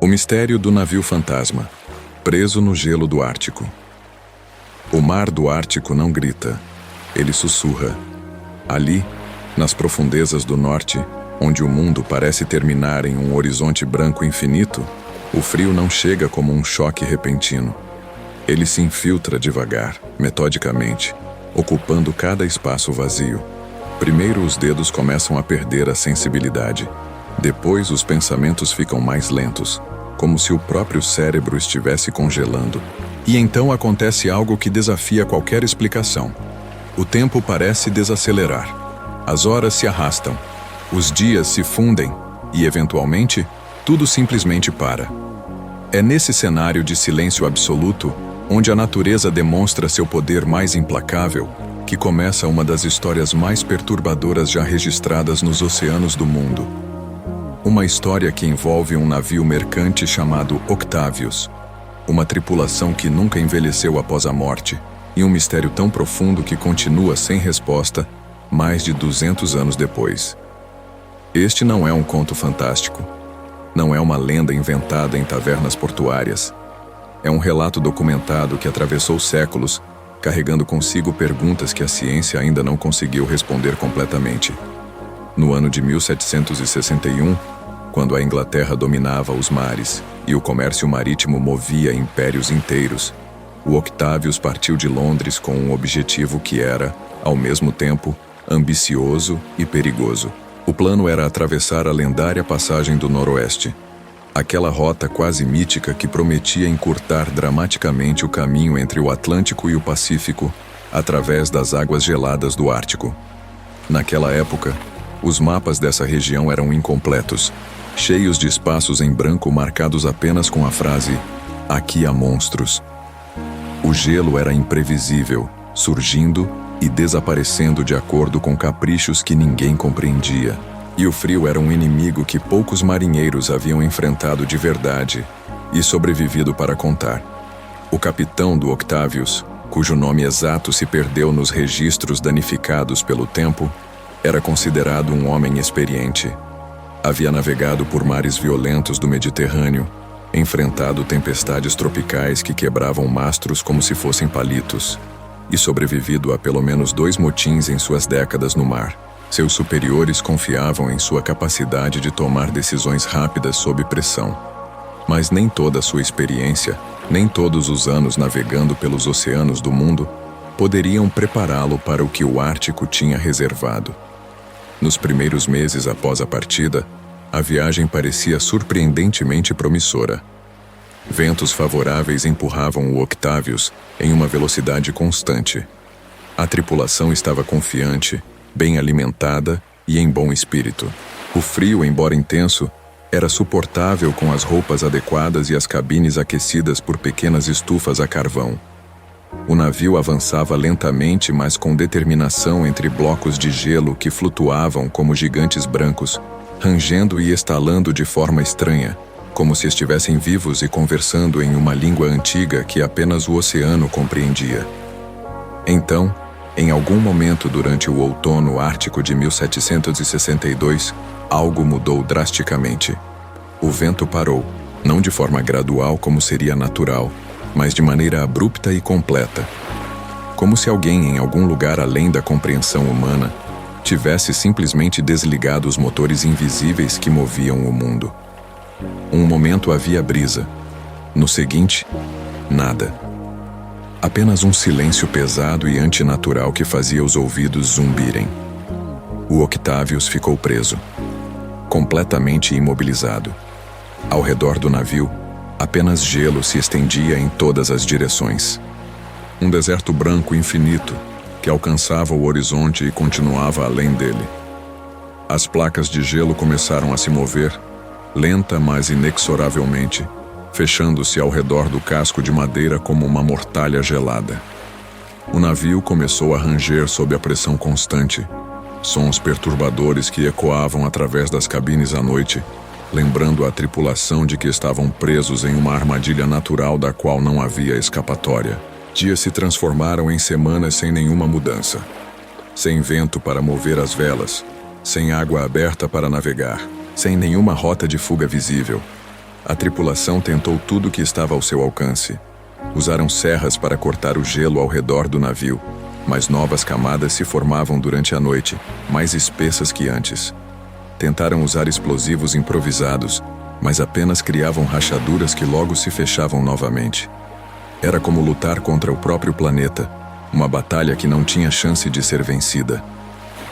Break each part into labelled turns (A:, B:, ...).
A: O mistério do navio fantasma, preso no gelo do Ártico. O mar do Ártico não grita, ele sussurra. Ali, nas profundezas do norte, onde o mundo parece terminar em um horizonte branco infinito, o frio não chega como um choque repentino. Ele se infiltra devagar, metodicamente, ocupando cada espaço vazio. Primeiro os dedos começam a perder a sensibilidade. Depois os pensamentos ficam mais lentos, como se o próprio cérebro estivesse congelando. E então acontece algo que desafia qualquer explicação. O tempo parece desacelerar. As horas se arrastam. Os dias se fundem e, eventualmente, tudo simplesmente para. É nesse cenário de silêncio absoluto, onde a natureza demonstra seu poder mais implacável, que começa uma das histórias mais perturbadoras já registradas nos oceanos do mundo. Uma história que envolve um navio mercante chamado Octavius, uma tripulação que nunca envelheceu após a morte, e um mistério tão profundo que continua sem resposta mais de 200 anos depois. Este não é um conto fantástico. Não é uma lenda inventada em tavernas portuárias. É um relato documentado que atravessou séculos, carregando consigo perguntas que a ciência ainda não conseguiu responder completamente. No ano de 1761, quando a Inglaterra dominava os mares e o comércio marítimo movia impérios inteiros, o Octavius partiu de Londres com um objetivo que era, ao mesmo tempo, ambicioso e perigoso. O plano era atravessar a lendária passagem do Noroeste, aquela rota quase mítica que prometia encurtar dramaticamente o caminho entre o Atlântico e o Pacífico através das águas geladas do Ártico. Naquela época, os mapas dessa região eram incompletos, cheios de espaços em branco marcados apenas com a frase "Aqui há monstros". O gelo era imprevisível, surgindo e desaparecendo de acordo com caprichos que ninguém compreendia. E o frio era um inimigo que poucos marinheiros haviam enfrentado de verdade e sobrevivido para contar. O capitão do Octavius, cujo nome exato se perdeu nos registros danificados pelo tempo, era considerado um homem experiente. Havia navegado por mares violentos do Mediterrâneo, enfrentado tempestades tropicais que quebravam mastros como se fossem palitos, e sobrevivido a pelo menos 2 motins em suas décadas no mar. Seus superiores confiavam em sua capacidade de tomar decisões rápidas sob pressão. Mas nem toda a sua experiência, nem todos os anos navegando pelos oceanos do mundo, poderiam prepará-lo para o que o Ártico tinha reservado. Nos primeiros meses após a partida, a viagem parecia surpreendentemente promissora. Ventos favoráveis empurravam o Octavius em uma velocidade constante. A tripulação estava confiante, bem alimentada e em bom espírito. O frio, embora intenso, era suportável com as roupas adequadas e as cabines aquecidas por pequenas estufas a carvão. O navio avançava lentamente, mas com determinação entre blocos de gelo que flutuavam como gigantes brancos, rangendo e estalando de forma estranha, como se estivessem vivos e conversando em uma língua antiga que apenas o oceano compreendia. Então, em algum momento durante o outono ártico de 1762, algo mudou drasticamente. O vento parou, não de forma gradual como seria natural, mas de maneira abrupta e completa. Como se alguém em algum lugar além da compreensão humana tivesse simplesmente desligado os motores invisíveis que moviam o mundo. Um momento havia brisa. No seguinte, nada. Apenas um silêncio pesado e antinatural que fazia os ouvidos zumbirem. O Octavius ficou preso, completamente imobilizado. Ao redor do navio, apenas gelo se estendia em todas as direções. Um deserto branco infinito que alcançava o horizonte e continuava além dele. As placas de gelo começaram a se mover, lenta mas inexoravelmente, fechando-se ao redor do casco de madeira como uma mortalha gelada. O navio começou a ranger sob a pressão constante, sons perturbadores que ecoavam através das cabines à noite, lembrando a tripulação de que estavam presos em uma armadilha natural da qual não havia escapatória. Dias se transformaram em semanas sem nenhuma mudança. Sem vento para mover as velas, sem água aberta para navegar, sem nenhuma rota de fuga visível. A tripulação tentou tudo o que estava ao seu alcance. Usaram serras para cortar o gelo ao redor do navio, mas novas camadas se formavam durante a noite, mais espessas que antes. Tentaram usar explosivos improvisados, mas apenas criavam rachaduras que logo se fechavam novamente. Era como lutar contra o próprio planeta, uma batalha que não tinha chance de ser vencida.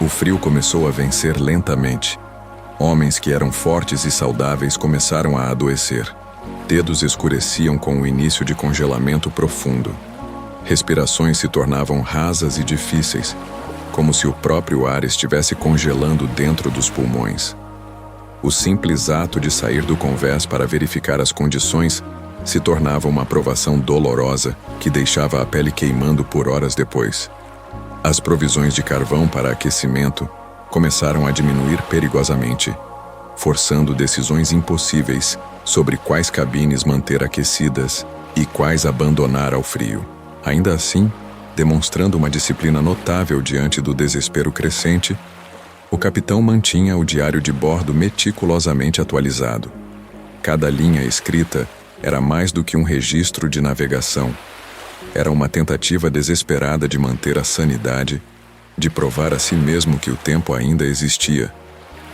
A: O frio começou a vencer lentamente. Homens que eram fortes e saudáveis começaram a adoecer. Dedos escureciam com o início de congelamento profundo. Respirações se tornavam rasas e difíceis, como se o próprio ar estivesse congelando dentro dos pulmões. O simples ato de sair do convés para verificar as condições se tornava uma provação dolorosa que deixava a pele queimando por horas depois. As provisões de carvão para aquecimento começaram a diminuir perigosamente, forçando decisões impossíveis sobre quais cabines manter aquecidas e quais abandonar ao frio. Ainda assim, demonstrando uma disciplina notável diante do desespero crescente, o capitão mantinha o diário de bordo meticulosamente atualizado. Cada linha escrita era mais do que um registro de navegação. Era uma tentativa desesperada de manter a sanidade, de provar a si mesmo que o tempo ainda existia,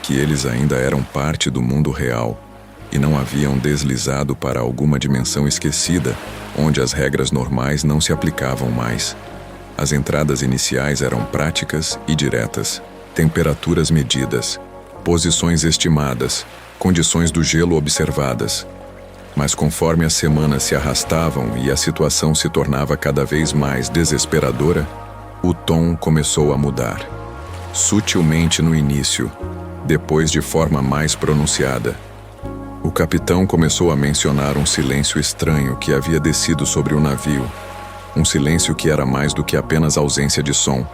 A: que eles ainda eram parte do mundo real e não haviam deslizado para alguma dimensão esquecida, onde as regras normais não se aplicavam mais. As entradas iniciais eram práticas e diretas, temperaturas medidas, posições estimadas, condições do gelo observadas. Mas conforme as semanas se arrastavam e a situação se tornava cada vez mais desesperadora, o tom começou a mudar. Sutilmente no início, depois de forma mais pronunciada. O capitão começou a mencionar um silêncio estranho que havia descido sobre o navio. Um silêncio que era mais do que apenas ausência de som.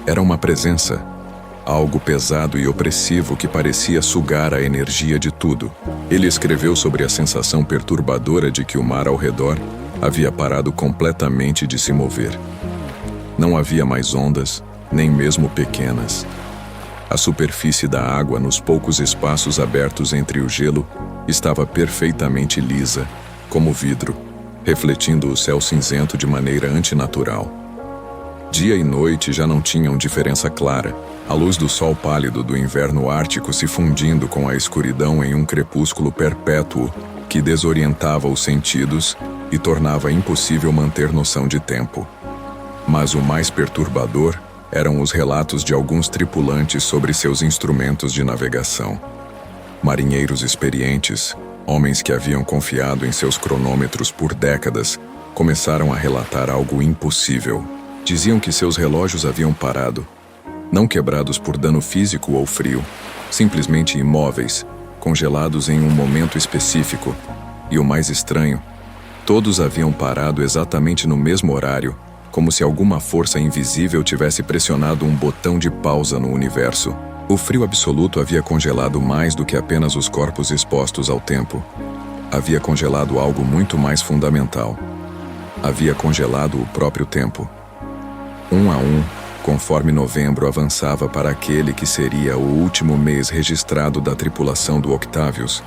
A: Era uma presença, algo pesado e opressivo que parecia sugar a energia de tudo. Ele escreveu sobre a sensação perturbadora de que o mar ao redor havia parado completamente de se mover. Não havia mais ondas, nem mesmo pequenas. A superfície da água nos poucos espaços abertos entre o gelo estava perfeitamente lisa, como vidro, refletindo o céu cinzento de maneira antinatural. Dia e noite já não tinham diferença clara, a luz do sol pálido do inverno ártico se fundindo com a escuridão em um crepúsculo perpétuo que desorientava os sentidos e tornava impossível manter noção de tempo. Mas o mais perturbador eram os relatos de alguns tripulantes sobre seus instrumentos de navegação. Marinheiros experientes, homens que haviam confiado em seus cronômetros por décadas, começaram a relatar algo impossível. Diziam que seus relógios haviam parado, não quebrados por dano físico ou frio, simplesmente imóveis, congelados em um momento específico. E o mais estranho, todos haviam parado exatamente no mesmo horário, como se alguma força invisível tivesse pressionado um botão de pausa no universo. O frio absoluto havia congelado mais do que apenas os corpos expostos ao tempo. Havia congelado algo muito mais fundamental. Havia congelado o próprio tempo. Um a um, conforme novembro avançava para aquele que seria o último mês registrado da tripulação do Octavius,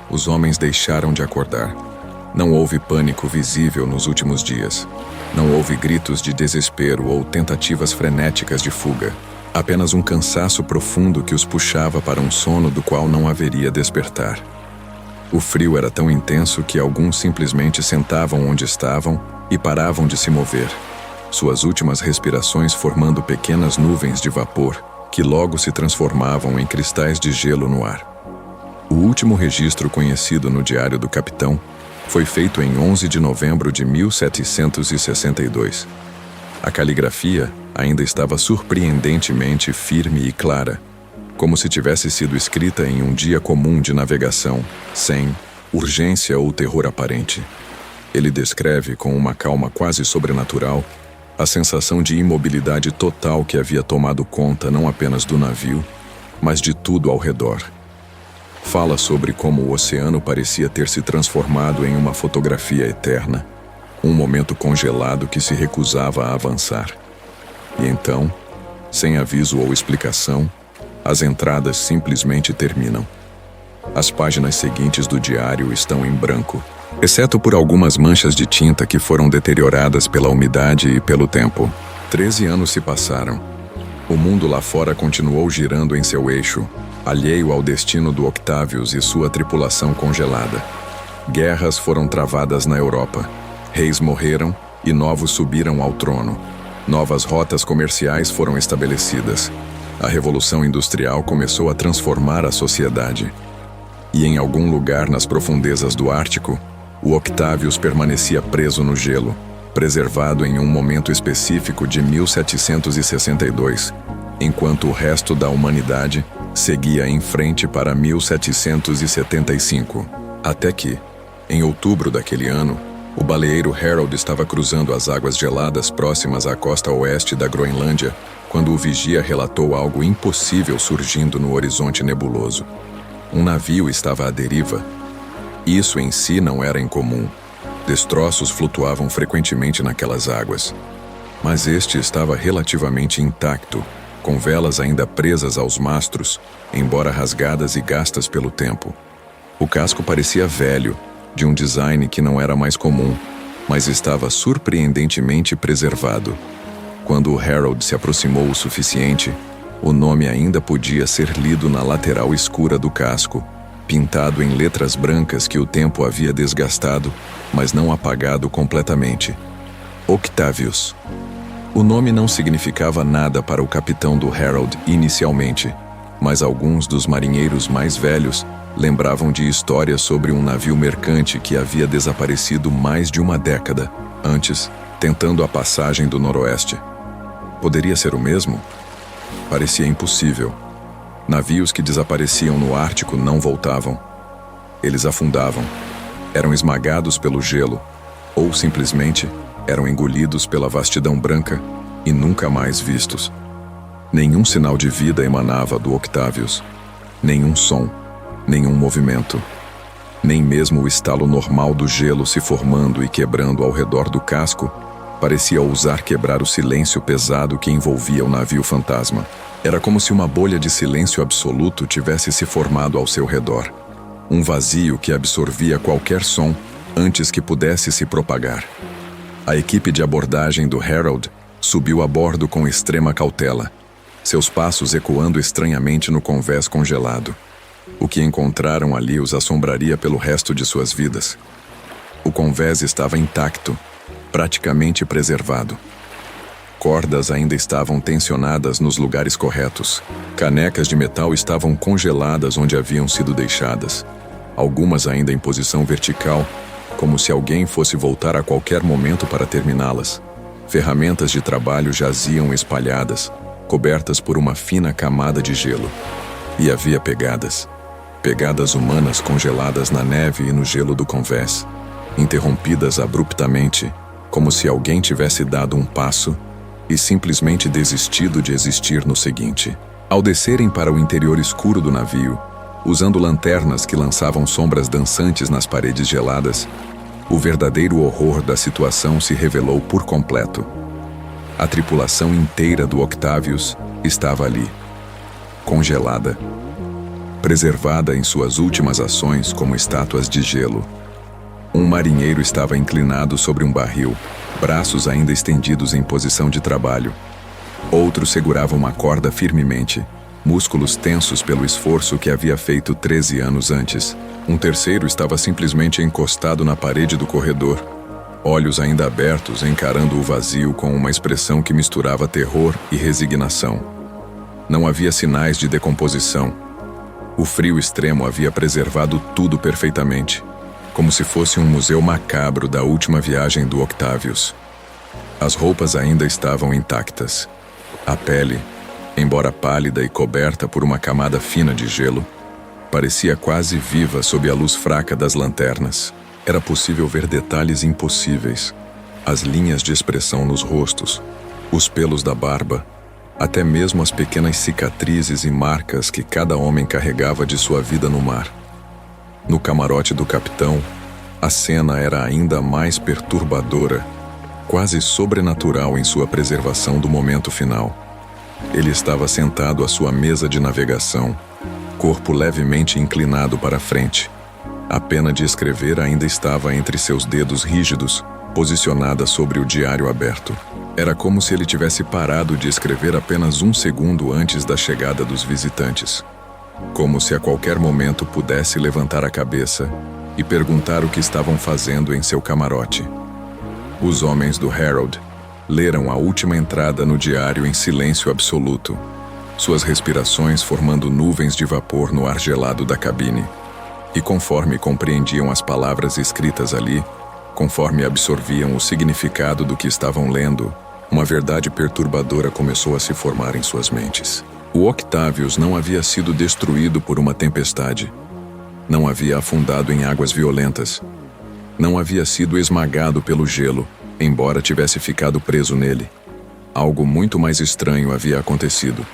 A: os homens deixaram de acordar. Não houve pânico visível nos últimos dias. Não houve gritos de desespero ou tentativas frenéticas de fuga. Apenas um cansaço profundo que os puxava para um sono do qual não haveria despertar. O frio era tão intenso que alguns simplesmente sentavam onde estavam e paravam de se mover, suas últimas respirações formando pequenas nuvens de vapor que logo se transformavam em cristais de gelo no ar. O último registro conhecido no diário do capitão foi feito em 11 de novembro de 1762. A caligrafia ainda estava surpreendentemente firme e clara, como se tivesse sido escrita em um dia comum de navegação, sem urgência ou terror aparente. Ele descreve com uma calma quase sobrenatural a sensação de imobilidade total que havia tomado conta não apenas do navio, mas de tudo ao redor. Fala sobre como o oceano parecia ter se transformado em uma fotografia eterna, um momento congelado que se recusava a avançar. E então, sem aviso ou explicação, as entradas simplesmente terminam. As páginas seguintes do diário estão em branco, exceto por algumas manchas de tinta que foram deterioradas pela umidade e pelo tempo. 13 anos se passaram. O mundo lá fora continuou girando em seu eixo, alheio ao destino do Octavius e sua tripulação congelada. Guerras foram travadas na Europa. Reis morreram e novos subiram ao trono. Novas rotas comerciais foram estabelecidas. A Revolução Industrial começou a transformar a sociedade. E em algum lugar nas profundezas do Ártico, o Octavius permanecia preso no gelo, preservado em um momento específico de 1762, enquanto o resto da humanidade seguia em frente para 1775. Até que, em outubro daquele ano, o baleeiro Harold estava cruzando as águas geladas próximas à costa oeste da Groenlândia, quando o vigia relatou algo impossível surgindo no horizonte nebuloso. Um navio estava à deriva. Isso em si não era incomum. Destroços flutuavam frequentemente naquelas águas. Mas este estava relativamente intacto, com velas ainda presas aos mastros, embora rasgadas e gastas pelo tempo. O casco parecia velho, de um design que não era mais comum, mas estava surpreendentemente preservado. Quando o Harold se aproximou o suficiente, o nome ainda podia ser lido na lateral escura do casco, pintado em letras brancas que o tempo havia desgastado, mas não apagado completamente. Octavius. O nome não significava nada para o capitão do Harold inicialmente, mas alguns dos marinheiros mais velhos lembravam de histórias sobre um navio mercante que havia desaparecido mais de uma década antes, tentando a passagem do noroeste. Poderia ser o mesmo? Parecia impossível. Navios que desapareciam no Ártico não voltavam. Eles afundavam, eram esmagados pelo gelo, ou simplesmente eram engolidos pela vastidão branca e nunca mais vistos. Nenhum sinal de vida emanava do Octavius, nenhum som, nenhum movimento, nem mesmo o estalo normal do gelo se formando e quebrando ao redor do casco parecia ousar quebrar o silêncio pesado que envolvia o navio fantasma. Era como se uma bolha de silêncio absoluto tivesse se formado ao seu redor. Um vazio que absorvia qualquer som antes que pudesse se propagar. A equipe de abordagem do Harold subiu a bordo com extrema cautela, seus passos ecoando estranhamente no convés congelado. O que encontraram ali os assombraria pelo resto de suas vidas. O convés estava intacto, praticamente preservado. Cordas ainda estavam tensionadas nos lugares corretos. Canecas de metal estavam congeladas onde haviam sido deixadas, algumas ainda em posição vertical, como se alguém fosse voltar a qualquer momento para terminá-las. Ferramentas de trabalho jaziam espalhadas, cobertas por uma fina camada de gelo. E havia pegadas humanas congeladas na neve e no gelo do convés, interrompidas abruptamente, como se alguém tivesse dado um passo e simplesmente desistido de existir no seguinte. Ao descerem para o interior escuro do navio, usando lanternas que lançavam sombras dançantes nas paredes geladas, o verdadeiro horror da situação se revelou por completo. A tripulação inteira do Octavius estava ali, congelada, preservada em suas últimas ações como estátuas de gelo. Um marinheiro estava inclinado sobre um barril, braços ainda estendidos em posição de trabalho. Outro segurava uma corda firmemente, músculos tensos pelo esforço que havia feito 13 anos antes. Um terceiro estava simplesmente encostado na parede do corredor, olhos ainda abertos, encarando o vazio com uma expressão que misturava terror e resignação. Não havia sinais de decomposição. O frio extremo havia preservado tudo perfeitamente, como se fosse um museu macabro da última viagem do Octavius. As roupas ainda estavam intactas. A pele, embora pálida e coberta por uma camada fina de gelo, parecia quase viva sob a luz fraca das lanternas. Era possível ver detalhes impossíveis, as linhas de expressão nos rostos, os pelos da barba, até mesmo as pequenas cicatrizes e marcas que cada homem carregava de sua vida no mar. No camarote do capitão, a cena era ainda mais perturbadora, quase sobrenatural em sua preservação do momento final. Ele estava sentado à sua mesa de navegação, corpo levemente inclinado para frente. A pena de escrever ainda estava entre seus dedos rígidos, posicionada sobre o diário aberto. Era como se ele tivesse parado de escrever apenas um segundo antes da chegada dos visitantes. Como se a qualquer momento pudesse levantar a cabeça e perguntar o que estavam fazendo em seu camarote. Os homens do Herald leram a última entrada no diário em silêncio absoluto, suas respirações formando nuvens de vapor no ar gelado da cabine. E conforme compreendiam as palavras escritas ali, conforme absorviam o significado do que estavam lendo, uma verdade perturbadora começou a se formar em suas mentes. O Octavius não havia sido destruído por uma tempestade. Não havia afundado em águas violentas. Não havia sido esmagado pelo gelo, embora tivesse ficado preso nele. Algo muito mais estranho havia acontecido.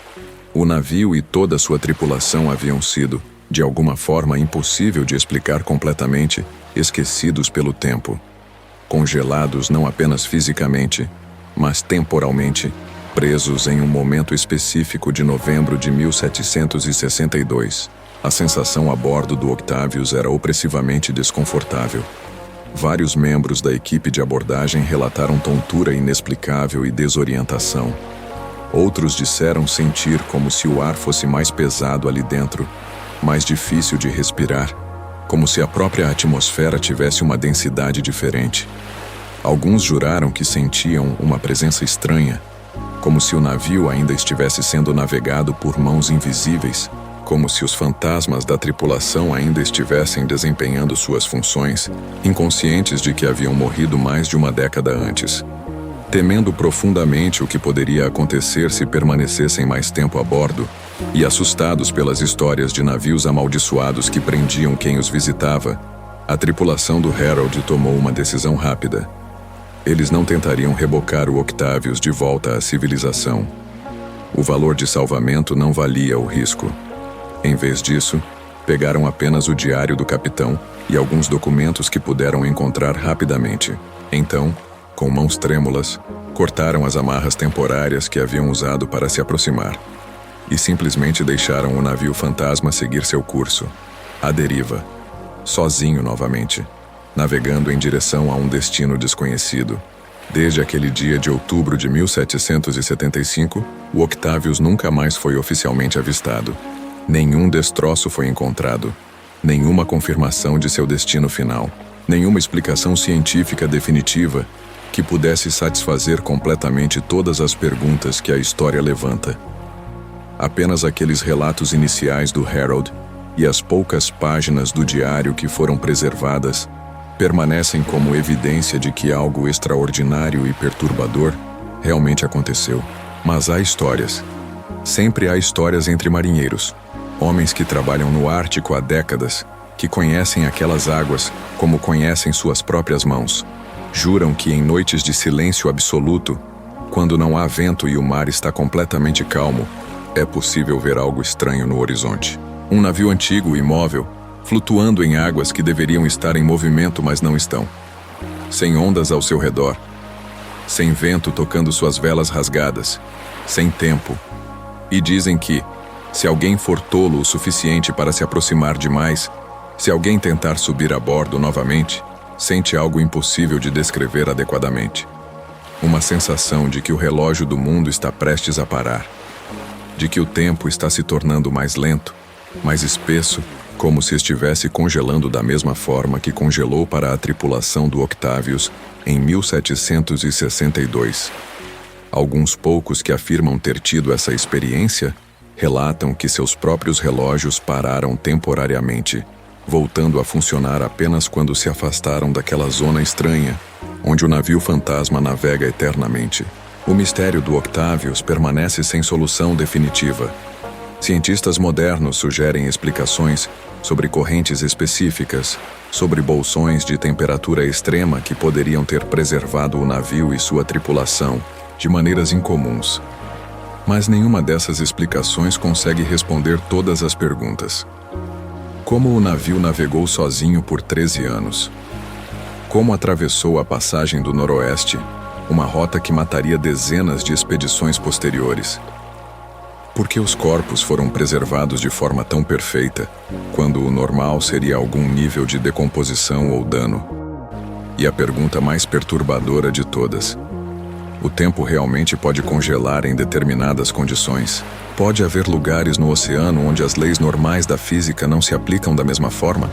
A: O navio e toda sua tripulação haviam sido, de alguma forma impossível de explicar completamente, esquecidos pelo tempo. Congelados não apenas fisicamente, mas temporalmente, presos em um momento específico de novembro de 1762. A sensação a bordo do Octavius era opressivamente desconfortável. Vários membros da equipe de abordagem relataram tontura inexplicável e desorientação. Outros disseram sentir como se o ar fosse mais pesado ali dentro, mais difícil de respirar, como se a própria atmosfera tivesse uma densidade diferente. Alguns juraram que sentiam uma presença estranha, como se o navio ainda estivesse sendo navegado por mãos invisíveis, como se os fantasmas da tripulação ainda estivessem desempenhando suas funções, inconscientes de que haviam morrido mais de uma década antes. Temendo profundamente o que poderia acontecer se permanecessem mais tempo a bordo, e assustados pelas histórias de navios amaldiçoados que prendiam quem os visitava, a tripulação do Herald tomou uma decisão rápida. Eles não tentariam rebocar o Octavius de volta à civilização. O valor de salvamento não valia o risco. Em vez disso, pegaram apenas o diário do capitão e alguns documentos que puderam encontrar rapidamente. Então, com mãos trêmulas, cortaram as amarras temporárias que haviam usado para se aproximar e simplesmente deixaram o navio fantasma seguir seu curso, à deriva, sozinho novamente, navegando em direção a um destino desconhecido. Desde aquele dia de outubro de 1775, o Octavius nunca mais foi oficialmente avistado. Nenhum destroço foi encontrado, nenhuma confirmação de seu destino final, nenhuma explicação científica definitiva que pudesse satisfazer completamente todas as perguntas que a história levanta. Apenas aqueles relatos iniciais do Herald e as poucas páginas do diário que foram preservadas permanecem como evidência de que algo extraordinário e perturbador realmente aconteceu. Mas há histórias. Sempre há histórias entre marinheiros, homens que trabalham no Ártico há décadas, que conhecem aquelas águas como conhecem suas próprias mãos. Juram que em noites de silêncio absoluto, quando não há vento e o mar está completamente calmo, é possível ver algo estranho no horizonte. Um navio antigo e imóvel, flutuando em águas que deveriam estar em movimento, mas não estão. Sem ondas ao seu redor, sem vento tocando suas velas rasgadas, sem tempo. E dizem que, se alguém for tolo o suficiente para se aproximar demais, se alguém tentar subir a bordo novamente, sente algo impossível de descrever adequadamente. Uma sensação de que o relógio do mundo está prestes a parar, de que o tempo está se tornando mais lento, mais espesso, como se estivesse congelando da mesma forma que congelou para a tripulação do Octavius em 1762. Alguns poucos que afirmam ter tido essa experiência relatam que seus próprios relógios pararam temporariamente, voltando a funcionar apenas quando se afastaram daquela zona estranha, onde o navio fantasma navega eternamente. O mistério do Octavius permanece sem solução definitiva. Cientistas modernos sugerem explicações sobre correntes específicas, sobre bolsões de temperatura extrema que poderiam ter preservado o navio e sua tripulação de maneiras incomuns. Mas nenhuma dessas explicações consegue responder todas as perguntas. Como o navio navegou sozinho por 13 anos? Como atravessou a passagem do Noroeste, uma rota que mataria dezenas de expedições posteriores? Por que os corpos foram preservados de forma tão perfeita, quando o normal seria algum nível de decomposição ou dano? E a pergunta mais perturbadora de todas: o tempo realmente pode congelar em determinadas condições? Pode haver lugares no oceano onde as leis normais da física não se aplicam da mesma forma?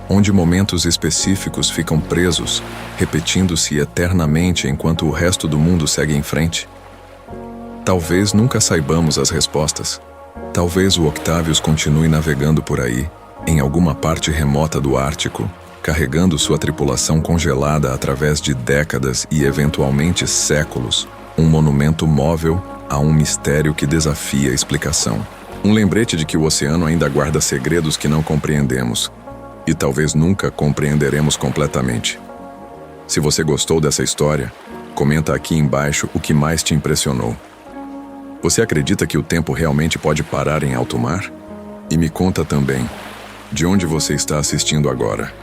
A: Onde momentos específicos ficam presos, repetindo-se eternamente enquanto o resto do mundo segue em frente? Talvez nunca saibamos as respostas. Talvez o Octavius continue navegando por aí, em alguma parte remota do Ártico, carregando sua tripulação congelada através de décadas e eventualmente séculos, um monumento móvel a um mistério que desafia a explicação. Um lembrete de que o oceano ainda guarda segredos que não compreendemos, e talvez nunca compreenderemos completamente. Se você gostou dessa história, comenta aqui embaixo o que mais te impressionou. Você acredita que o tempo realmente pode parar em alto mar? E me conta também, de onde você está assistindo agora?